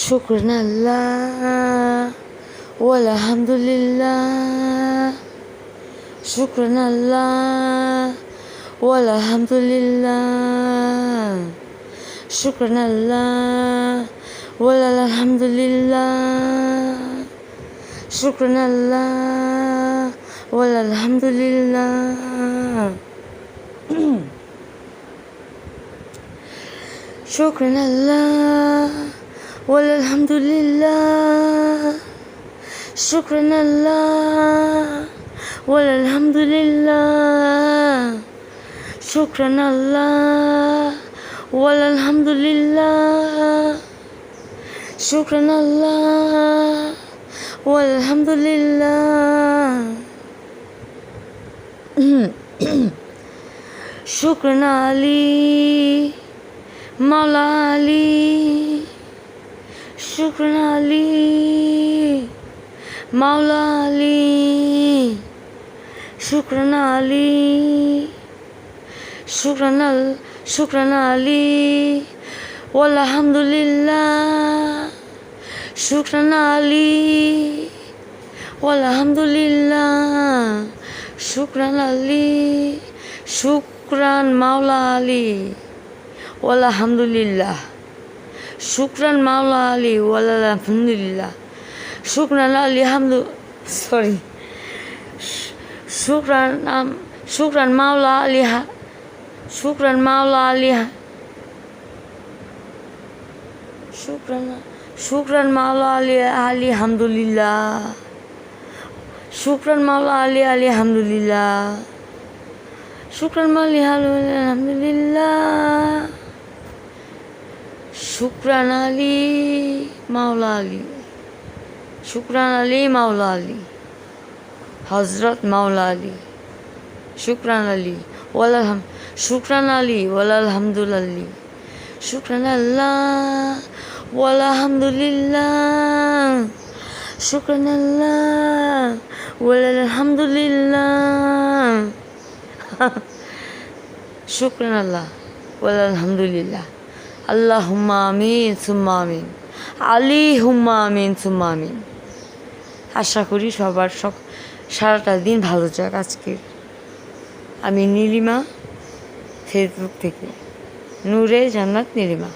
শুকরান আল্লাহ ওয়ালহামদুলিল্লাহ, শুকরান আল্লাহ ওয়ালহামদুলিল্লাহ, শুকরান আল্লাহ ওয়ালহামদুলিল্লাহ, শুকরান আল্লাহ ওয়ালহামদুলিল্লাহ, শুকরান আল্লাহ ওয়ালহামদুলিল্লাহ, শুকরান আল্লাহ ওয়ালহামদুলিল্লাহ, শুকরান আল্লাহ ওয়ালহামদুলিল্লাহ, শুকরান আল্লাহ ওয়ালহামদুলিল্লাহ, শুকরান আলী মাওলা আলী, শুকরান আলী মাওলা আলী, শুকরান আলী, শুকরান আলী ওয়ালহামদুলিল্লাহ, শুকরান আলী ওয়ালহামদুলিল্লাহ, শুকরান আলী, শুকরান মাওলা আলী ওয়ালহামদুলিল্লাহ, শুকরান মাওলা আলী ওয়ালহামদুলিল্লাহ, শুকরান আলী শুকরান মাওলা আলী, শুকরান মাওলা আলী, শুকরান মাওলা আলী আলহামদুলিল্লাহ, শুকরান মাওলা আলী আলহামদুলিল্লাহ, শুকরান মাওলা আলহামদুলিল্লাহ, শুকরান আলী মাওলা আলী, শুকরান আলী মাওলা আলী, হজরত মাওলা আলী, শুকরান আলী শুকরান আলী ওয়ালহামদুলিল্লাহ, শুকরান আল্লাহ ওয়ালহামদুলিল্লাহ, শুকরান আল্লাহ ওয়ালহামদুলিল্লাহ, শুকরান আল্লাহ ওয়ালহামদুলিল্লাহ, আল্লাহুম্মা আমিন সুম্মা আমিন, আলিহুম্মা আমিন সুম্মা আমিন। আশা করি সবার সারাটা দিন ভালো যাক। আজকের আমি নীলিমা, ফেসবুক থেকে, নূরে জান্নাত নীলিমা।